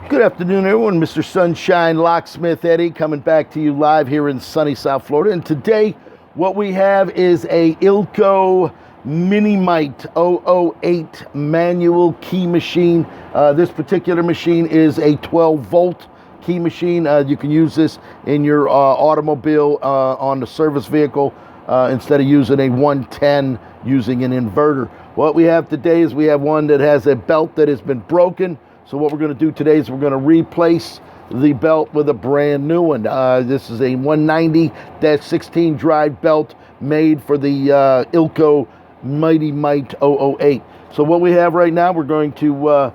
Good afternoon, everyone. Mr. Sunshine Locksmith Eddy coming back to you live here in sunny South Florida. And today, what we have is a Ilco Mini Mite 008 manual key machine. This particular machine is a 12-volt key machine. You can use this in your automobile on the service vehicle instead of using a 110 using an inverter. What we have today is we have one that has a belt that has been broken. So what we're going to do today is we're going to replace the belt with a brand new one. This is a 190-16 drive belt made for the Ilco Mighty Mite 008. So what we have right now, we're going to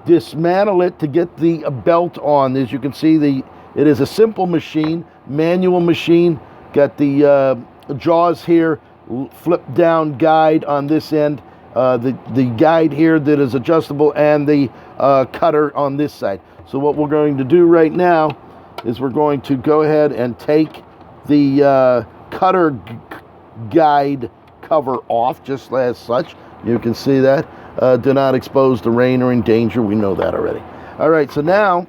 dismantle it to get the belt on. As you can see, it is a simple machine, manual machine. Got the jaws here, flip down guide on this end. The guide here that is adjustable, and the cutter on this side. So what we're going to do right now is we're going to go ahead and take the cutter guide cover off, just as such. You can see that. Do not expose the rain or in danger. We know that already. All right, so now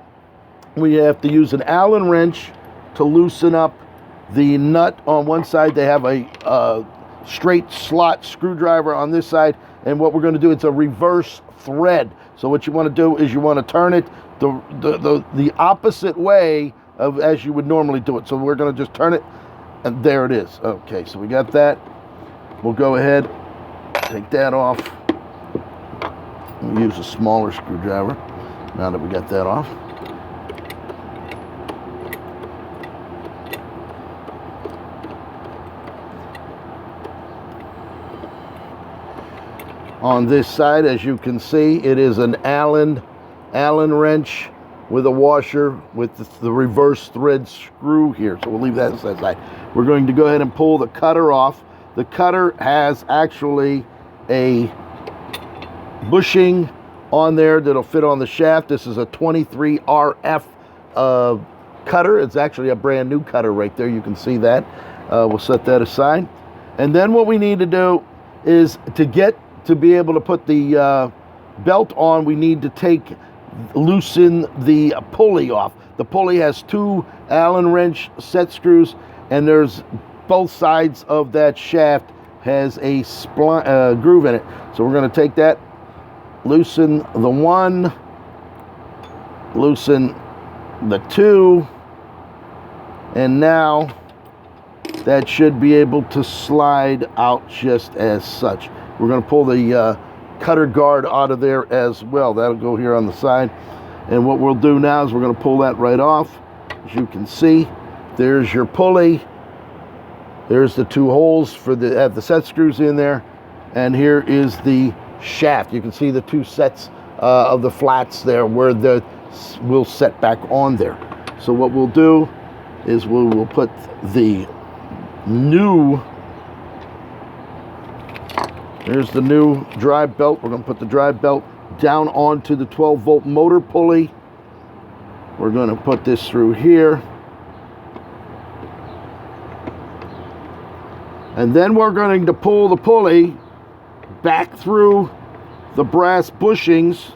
we have to use an Allen wrench to loosen up the nut on one side. They have a straight slot screwdriver on this side, and what we're going to do, it's a reverse thread. So what you want to do is you want to turn it the opposite way of as you would normally do it. So we're going to just turn it, and there it is. Okay, so we got that. We'll go ahead, take that off. We'll use a smaller screwdriver now that we got that off. On this side, as you can see, it is an Allen wrench with a washer with the reverse thread screw here. So we'll leave that aside. We're going to go ahead and pull the cutter off. The cutter has actually a bushing on there that'll fit on the shaft. This is a 23 RF cutter. It's actually a brand new cutter right there. You can see that. We'll set that aside. And then what we need to do is to be able to put the belt on, we need to loosen the pulley off. The pulley has two Allen wrench set screws, and there's both sides of that shaft has a groove in it. So we're going to take that, loosen the one, loosen the two, and now that should be able to slide out just as such. We're going to pull the cutter guard out of there as well. That'll go here on the side. And what we'll do now is we're going to pull that right off. As you can see, there's your pulley. There's the two holes for have the set screws in there. And here is the shaft. You can see the two sets of the flats there where we'll set back on there. So what we'll do is we will put the new... Here's the new drive belt. We're going to put the drive belt down onto the 12-volt motor pulley. We're going to put this through here. And then we're going to pull the pulley back through the brass bushings.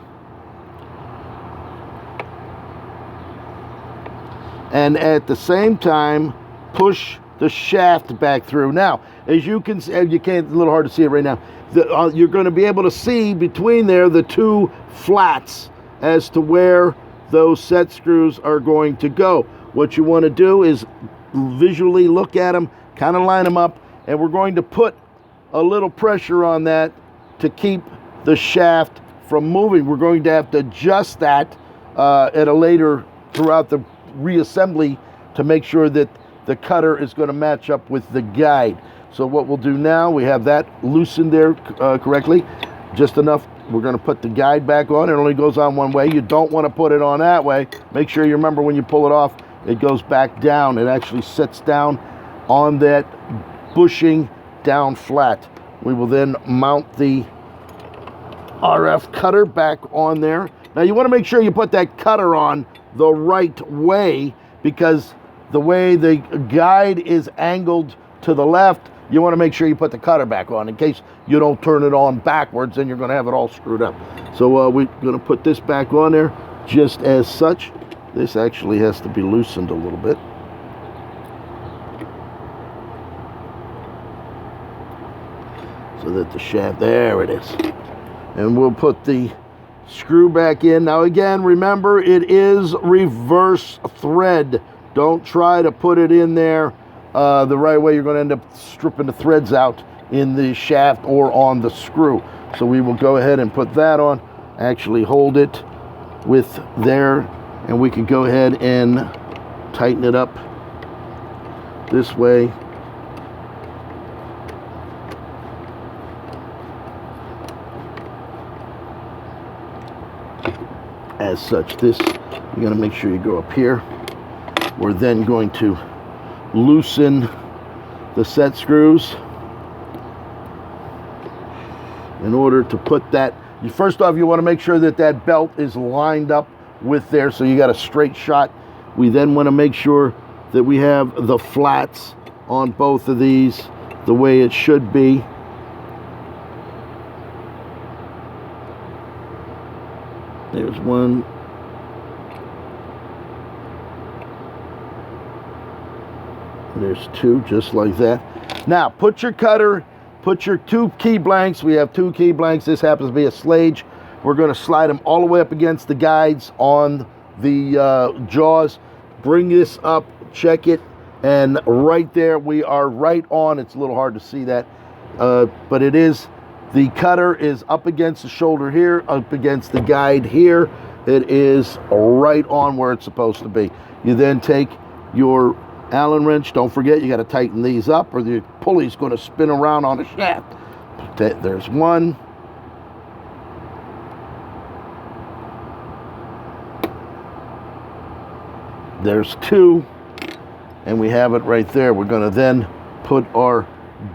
And at the same time, push the shaft back through. Now, as you can see, you can't, it's a little hard to see it right now. You're going to be able to see between there the two flats as to where those set screws are going to go. What you want to do is visually look at them, kind of line them up, and we're going to put a little pressure on that to keep the shaft from moving. We're going to have to adjust that at a later, throughout the reassembly, to make sure that the cutter is going to match up with the guide. So what we'll do now, we have that loosened there correctly, just enough. We're going to put the guide back on. It only goes on one way. You don't want to put it on that way. Make sure you remember when you pull it off, it goes back down. It actually sits down on that bushing down flat. We will then mount the RF cutter back on there. Now you want to make sure you put that cutter on the right way, because the way the guide is angled to the left, you want to make sure you put the cutter back on in case you don't turn it on backwards, and you're going to have it all screwed up. So we're going to put this back on there. just as such. This actually has to be loosened a little bit. So that the shaft, there it is. And we'll put the screw back in. Now again, remember, it is reverse thread. Don't try to put it in there the right way. You're going to end up stripping the threads out in the shaft or on the screw. So we will go ahead and put that on. Actually hold it with there, and we can go ahead and tighten it up this way. As such, this, you're going to make sure you go up here. We're then going to loosen the set screws in order to put that. First off, you want to make sure that that belt is lined up with there, so you got a straight shot. We then want to make sure that we have the flats on both of these the way it should be. There's one. There's two, just like that. Now, put your cutter, put your two key blanks. We have two key blanks. This happens to be a slage. We're going to slide them all the way up against the guides on the jaws. Bring this up, check it, and right there we are right on. It's a little hard to see that, but it is. The cutter is up against the shoulder here, up against the guide here. It is right on where it's supposed to be. You then take your Allen wrench. Don't forget, you got to tighten these up or the pulley's going to spin around on the shaft. There's one. There's two. And we have it right there. We're going to then put our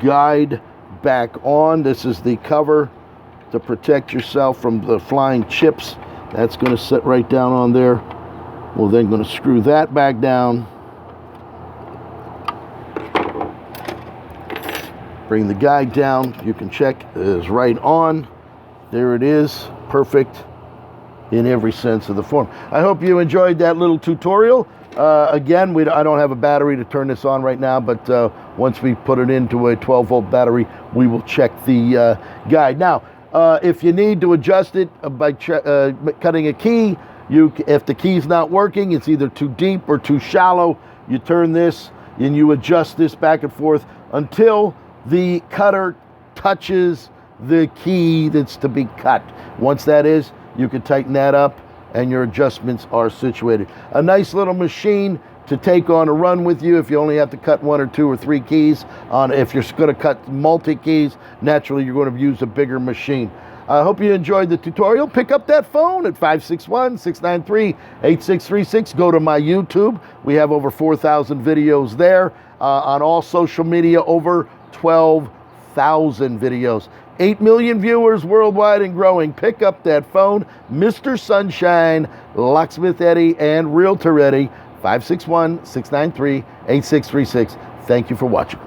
guide back on. This is the cover to protect yourself from the flying chips. That's going to sit right down on there. We're then going to screw that back down. Bring the guide down. You can check it is right on. There it is. Perfect in every sense of the form. I hope you enjoyed that little tutorial. Again, I don't have a battery to turn this on right now, but once we put it into a 12-volt battery, we will check the guide. Now, if you need to adjust it by cutting a key, if the key's not working, it's either too deep or too shallow, you turn this and you adjust this back and forth until the cutter touches the key that's to be cut. Once that is, you can tighten that up and your adjustments are situated. A nice little machine to take on a run with you if you only have to cut one or two or three keys. If you're going to cut multi-keys, naturally you're going to use a bigger machine. I hope you enjoyed the tutorial. Pick up that phone at 561-693-8636. Go to my YouTube. We have over 4,000 videos there. On all social media, over 12,000 videos. 8 million viewers worldwide and growing. Pick up that phone. Mr. Sunshine, Locksmith Eddy, and Realtor Eddy, 561-693-8636. Thank you for watching.